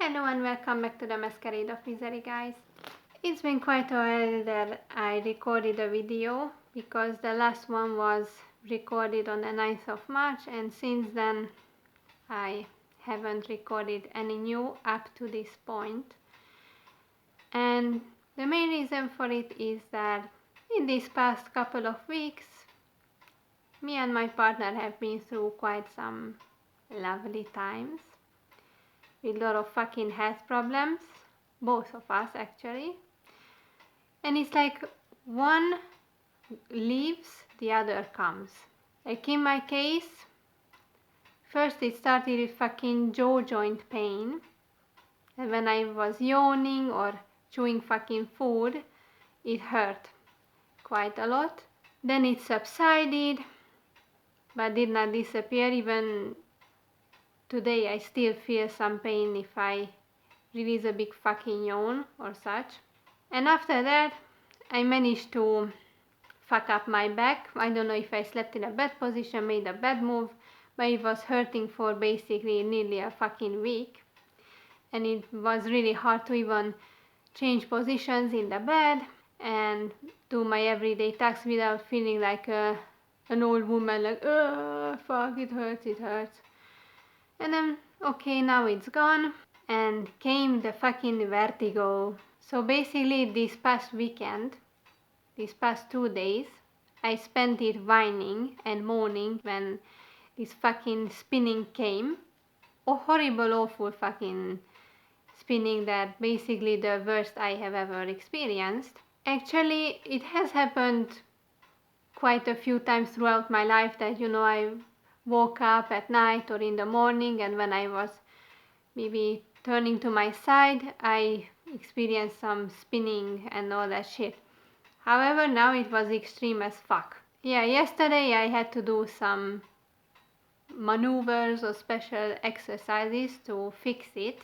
Hello and welcome back to the Masquerade of Misery, guys. It's been quite a while that I recorded a video because the last one was recorded on the 9th of March, and since then I haven't recorded any new up to this point. And the main reason for it is that in these past couple of weeks me and my partner have been through quite some lovely times with a lot of fucking health problems, both of us actually. And it's like one leaves, the other comes. Like in my case, first it started with fucking jaw joint pain. And when I was yawning or chewing fucking food, it hurt quite a lot. Then it subsided, but did not disappear. Even today I still feel some pain if I release a big fucking yawn or such. And after that, I managed to fuck up my back. I don't know if I slept in a bad position, made a bad move, but it was hurting for basically nearly a fucking week. And it was really hard to even change positions in the bed and do my everyday tasks without feeling like an old woman, like, fuck, it hurts. And then, okay, now it's gone, and came the fucking vertigo. So basically this past weekend, these past 2 days, I spent it whining and moaning when this fucking spinning came. A horrible, awful fucking spinning that basically the worst I have ever experienced. Actually, it has happened quite a few times throughout my life that, I woke up at night or in the morning, and when I was maybe turning to my side, I experienced some spinning and all that shit. However, now it was extreme as fuck. Yeah, yesterday I had to do some maneuvers or special exercises to fix it.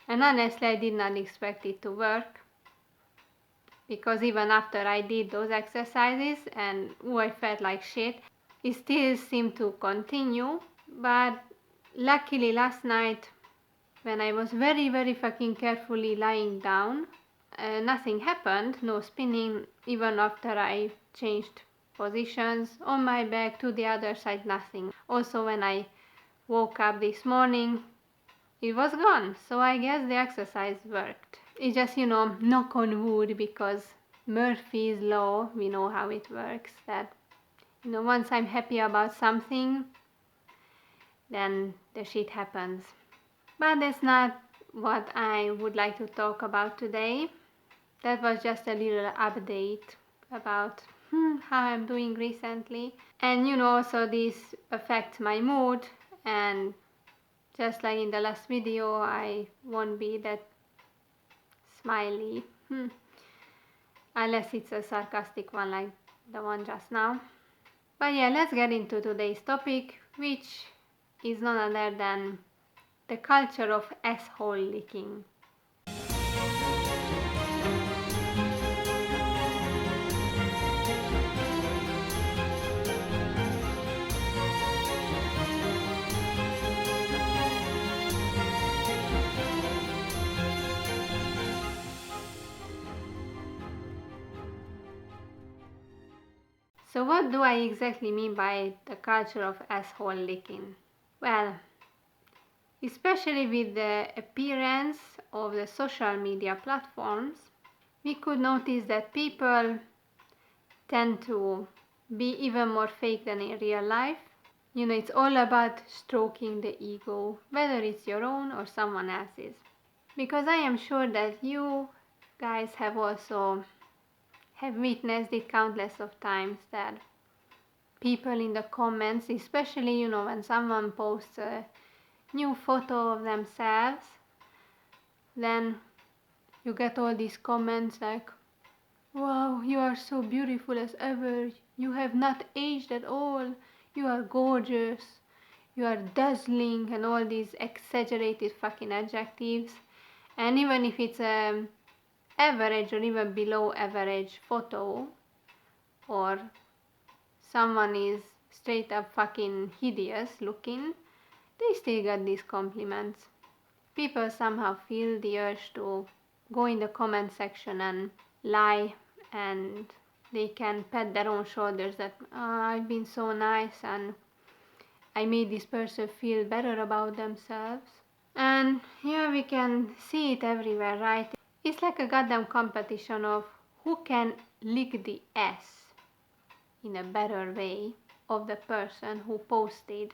And honestly, I did not expect it to work. Because even after I did those exercises and I felt like shit, it still seemed to continue. But luckily last night, when I was very, very fucking carefully lying down, nothing happened, no spinning, even after I changed positions on my back to the other side, nothing. Also, when I woke up this morning, it was gone, so I guess the exercise worked. It's just, knock on wood, because Murphy's law, we know how it works, that, once I'm happy about something, then the shit happens. But that's not what I would like to talk about today. That was just a little update about how I'm doing recently. And also this affects my mood, and just like in the last video, I won't be that smiley. Unless it's a sarcastic one like the one just now. But yeah, let's get into today's topic, which is none other than the culture of asshole licking. So what do I exactly mean by the culture of asshole licking? Well, especially with the appearance of the social media platforms, we could notice that people tend to be even more fake than in real life. It's all about stroking the ego, whether it's your own or someone else's. Because I am sure that you guys have also witnessed it countless of times, that people in the comments, especially when someone posts a new photo of themselves, then you get all these comments like, wow, you are so beautiful as ever, you have not aged at all, you are gorgeous, you are dazzling, and all these exaggerated fucking adjectives. And even if it's average or even below average photo, or someone is straight up fucking hideous looking, they still get these compliments. people somehow feel the urge to go in the comment section and lie, and they can pat their own shoulders that I've been so nice and I made this person feel better about themselves. And here we can see it everywhere, right? It's like a goddamn competition of who can lick the ass in a better way of the person who posted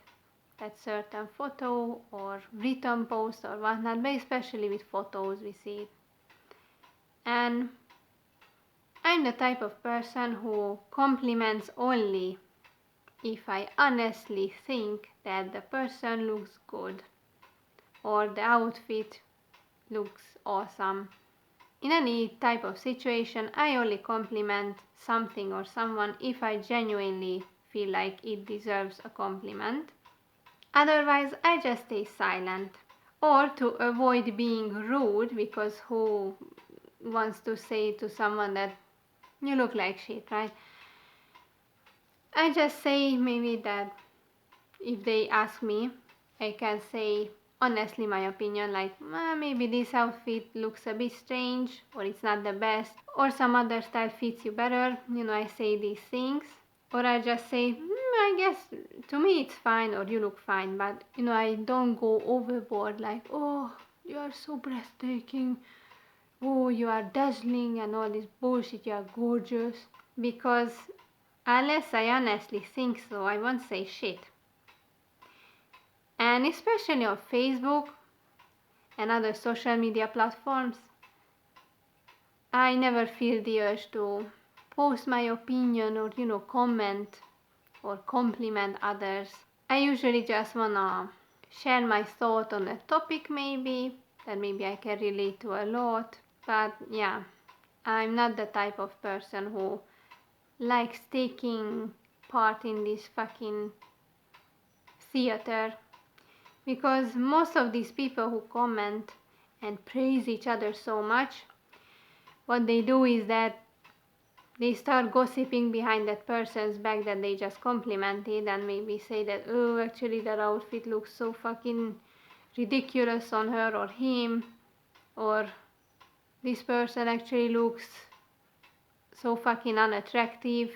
that certain photo or written post or whatnot, but especially with photos we see it. And I'm the type of person who compliments only if I honestly think that the person looks good or the outfit looks awesome. In any type of situation, I only compliment something or someone if I genuinely feel like it deserves a compliment. Otherwise, I just stay silent. Or to avoid being rude, because who wants to say to someone that you look like shit, right? I just say maybe that if they ask me, I can say honestly my opinion, like maybe this outfit looks a bit strange, or it's not the best, or some other style fits you better. I say these things. Or I just say, I guess to me it's fine, or you look fine, but I don't go overboard like, oh, you are so breathtaking, oh, you are dazzling, and all this bullshit, you are gorgeous. Because unless I honestly think so, I won't say shit. And especially on Facebook and other social media platforms, I never feel the urge to post my opinion or, comment or compliment others. I usually just wanna share my thought on a topic maybe, that maybe I can relate to a lot. But yeah, I'm not the type of person who likes taking part in this fucking theater, because most of these people who comment and praise each other so much, what they do is that they start gossiping behind that person's back that they just complimented, and maybe say that, oh, actually that outfit looks so fucking ridiculous on her or him, or this person actually looks so fucking unattractive.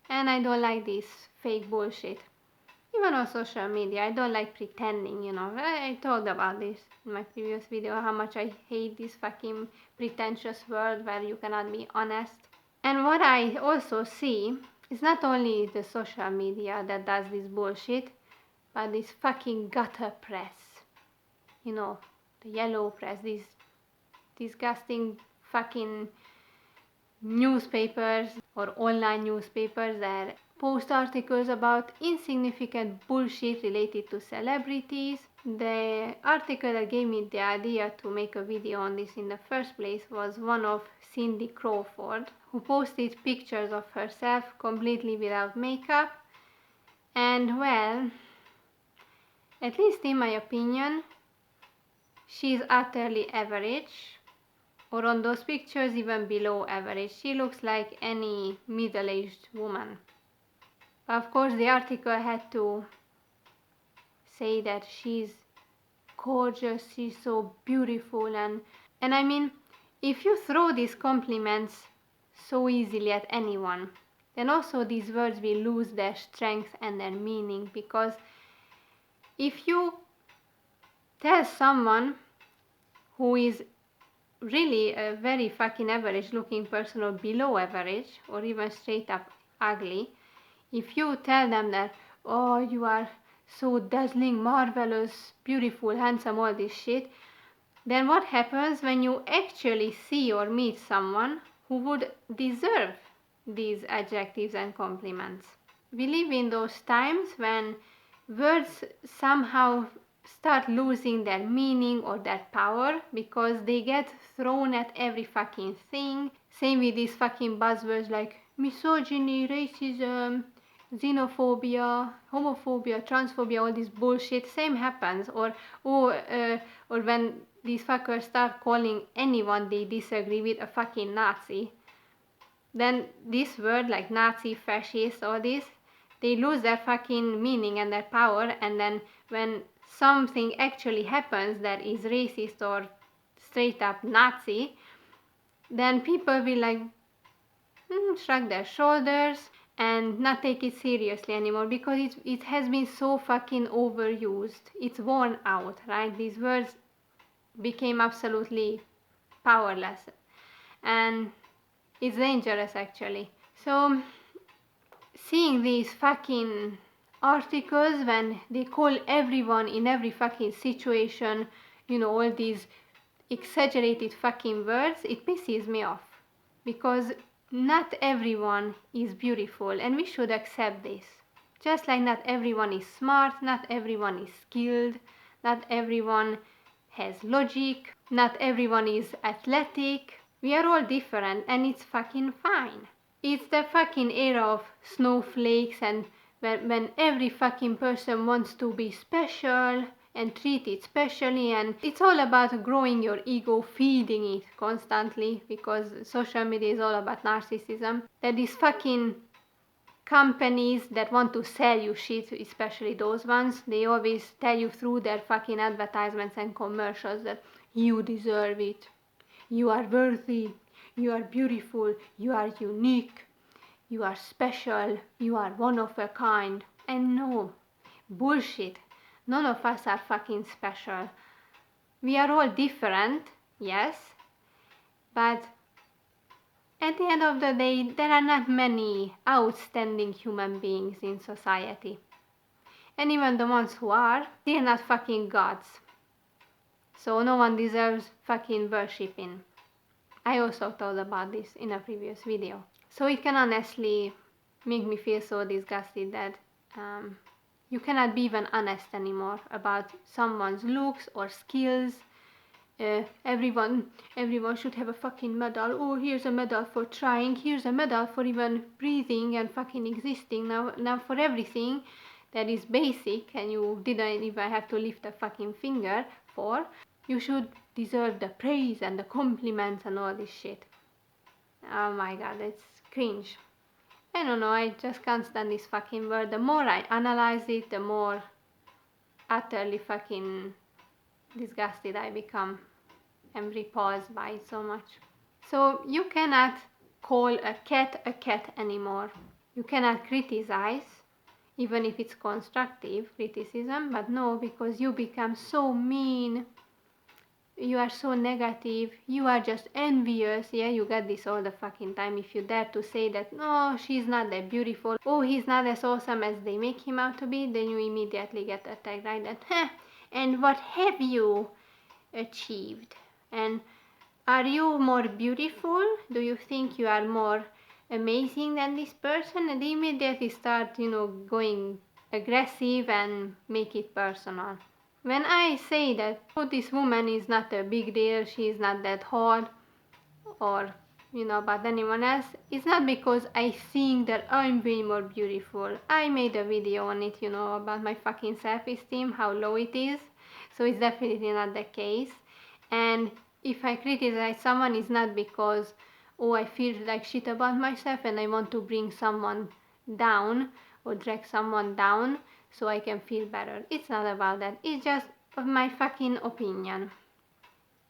And I don't like this fake bullshit. Even on social media, I don't like pretending, I talked about this in my previous video, how much I hate this fucking pretentious world where you cannot be honest. And what I also see is not only the social media that does this bullshit, but this fucking gutter press. The yellow press, these disgusting fucking newspapers or online newspapers that post articles about insignificant bullshit related to celebrities. The article that gave me the idea to make a video on this in the first place was one of Cindy Crawford, who posted pictures of herself completely without makeup. And well, at least in my opinion, she's utterly average, or on those pictures even below average. She looks like any middle-aged woman. Of course, the article had to say that she's gorgeous, she's so beautiful, and I mean, if you throw these compliments so easily at anyone, then also these words will lose their strength and their meaning. Because if you tell someone who is really a very fucking average looking person, or below average, or even straight up ugly, if you tell them that, oh, you are so dazzling, marvelous, beautiful, handsome, all this shit, then what happens when you actually see or meet someone who would deserve these adjectives and compliments? We live in those times when words somehow start losing their meaning or their power because they get thrown at every fucking thing. Same with these fucking buzzwords like misogyny, racism, xenophobia, homophobia, transphobia, all this bullshit. Same happens. Or when these fuckers start calling anyone they disagree with a fucking Nazi, then this word like Nazi, fascist, all this, they lose their fucking meaning and their power. And then when something actually happens that is racist or straight up Nazi, then people will like shrug their shoulders and not take it seriously anymore, because it has been so fucking overused. It's worn out, right? These words became absolutely powerless, and it's dangerous actually. So seeing these fucking articles when they call everyone in every fucking situation, all these exaggerated fucking words, it pisses me off, because not everyone is beautiful, and we should accept this. Just like not everyone is smart, not everyone is skilled, not everyone has logic, not everyone is athletic. We are all different, and it's fucking fine. It's the fucking era of snowflakes, and when every fucking person wants to be special and treated specially, and it's all about growing your ego, feeding it constantly, because social media is all about narcissism. That these fucking companies that want to sell you shit, especially those ones, they always tell you through their fucking advertisements and commercials that you deserve it, you are worthy, you are beautiful, you are unique, you are special, you are one of a kind. And no, bullshit. None of us are fucking special. We are all different, yes, but at the end of the day, there are not many outstanding human beings in society. And even the ones who are, they're not fucking gods. So no one deserves fucking worshipping. I also told about this in a previous video. So it can honestly make me feel so disgusted that you cannot be even honest anymore about someone's looks or skills. Everyone should have a fucking medal. Oh, here's a medal for trying. Here's a medal for even breathing and fucking existing. Now for everything that is basic and you didn't even have to lift a fucking finger for, you should deserve the praise and the compliments and all this shit. Oh my god, it's cringe. I don't know, I just can't stand this fucking word. The more I analyze it, the more utterly fucking disgusted I become and repulsed by it so much. So you cannot call a cat anymore. You cannot criticize, even if it's constructive criticism, but no, because you become so mean, you are so negative, you are just envious. Yeah, you get this all the fucking time. If you dare to say that, no, she's not that beautiful, oh, he's not as awesome as they make him out to be, then you immediately get attacked, right? That, and what have you achieved? And are you more beautiful? Do you think you are more amazing than this person? And they immediately start, going aggressive and make it personal. When I say that, oh, this woman is not a big deal, she is not that hot, or, about anyone else, it's not because I think that I'm way more beautiful. I made a video on it, about my fucking self-esteem, how low it is, so it's definitely not the case. And if I criticize someone, it's not because, oh, I feel like shit about myself and I want to bring someone down or drag someone down so I can feel better. It's not about that. It's just my fucking opinion.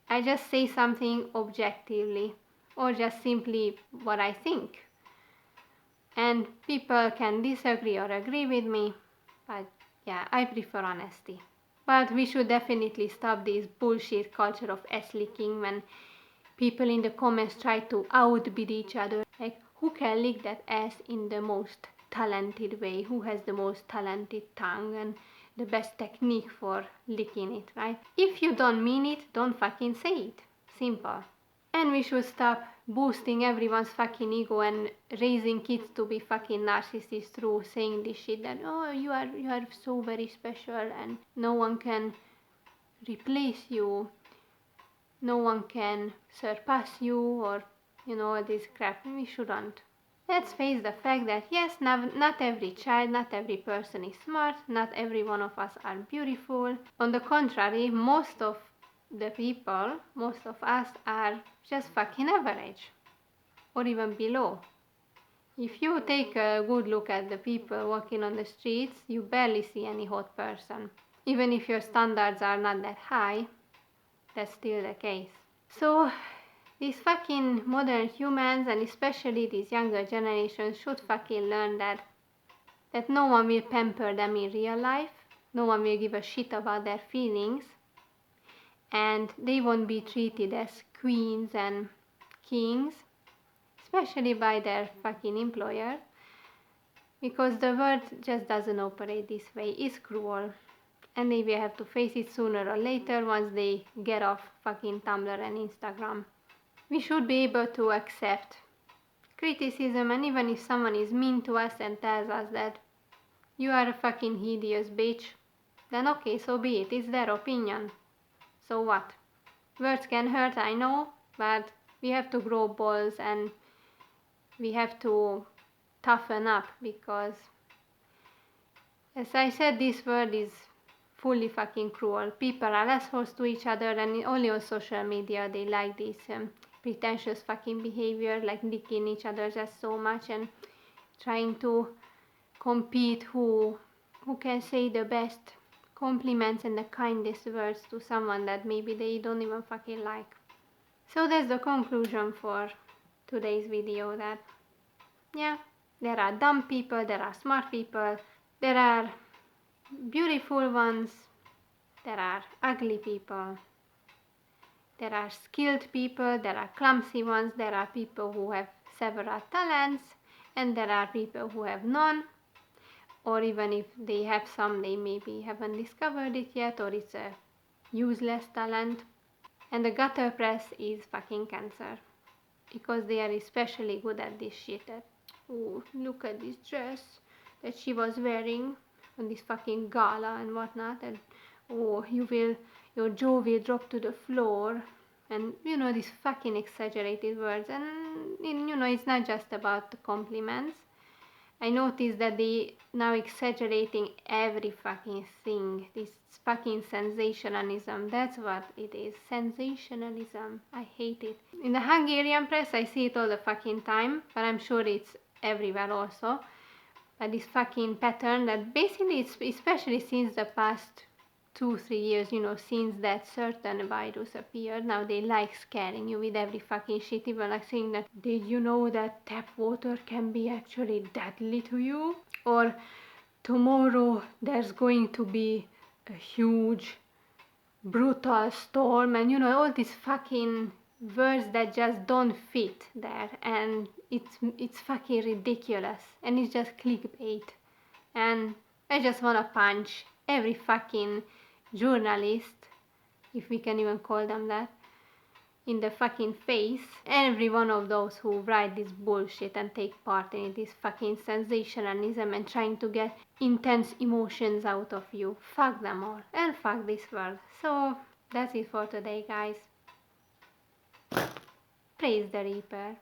I just say something objectively or just simply what I think. And people can disagree or agree with me, but yeah, I prefer honesty. But we should definitely stop this bullshit culture of ass licking when people in the comments try to outbid each other. Like, who can lick that ass in the most talented way? Who has the most talented tongue and the best technique for licking it, right? If you don't mean it, don't fucking say it. Simple. And we should stop boosting everyone's fucking ego and raising kids to be fucking narcissists through saying this shit that, oh, you are so very special and no one can replace you, no one can surpass you, or all this crap. We shouldn't. Let's face the fact that yes, not every child, not every person is smart, not every one of us are beautiful. On the contrary, most of us are just fucking average, or even below. If you take a good look at the people walking on the streets, you barely see any hot person. Even if your standards are not that high, that's still the case. So these fucking modern humans, and especially these younger generations, should fucking learn that no one will pamper them in real life, no one will give a shit about their feelings, and they won't be treated as queens and kings, especially by their fucking employer, because the world just doesn't operate this way. It's cruel, and they will have to face it sooner or later once they get off fucking Tumblr and Instagram. We should be able to accept criticism, and even if someone is mean to us and tells us that you are a fucking hideous bitch, then okay, so be it. It's their opinion. So what? Words can hurt, I know, but we have to grow balls and we have to toughen up, because, as I said, this world is fully fucking cruel. People are assholes to each other, and only on social media they like this pretentious fucking behavior, like licking each other just so much and trying to compete who can say the best compliments and the kindest words to someone that maybe they don't even fucking like. So that's the conclusion for today's video, that yeah, there are dumb people, there are smart people, there are beautiful ones, there are ugly people, there are skilled people, there are clumsy ones, there are people who have several talents, and there are people who have none, or even if they have some, they maybe haven't discovered it yet, or it's a useless talent. And the gutter press is fucking cancer, because they are especially good at this shit. That, oh, look at this dress that she was wearing on this fucking gala and whatnot, and oh, your jaw will drop to the floor, and these fucking exaggerated words. And it's not just about the compliments. I noticed that they now exaggerating every fucking thing. This fucking sensationalism. That's what it is. Sensationalism. I hate it. In the Hungarian press, I see it all the fucking time, but I'm sure it's everywhere also. But this fucking pattern that basically, it's especially since the past 2-3 years, since that certain virus appeared, now they like scaring you with every fucking shit, even like saying that, did you know that tap water can be actually deadly to you? Or tomorrow there's going to be a huge brutal storm, and all these fucking words that just don't fit there, and it's fucking ridiculous, and it's just clickbait. And I just wanna punch every fucking journalist, if we can even call them that, in the fucking face. Every one of those who write this bullshit and take part in this fucking sensationalism and trying to get intense emotions out of you. Fuck them all, and fuck this world. So that's it for today, guys. Praise the Reaper.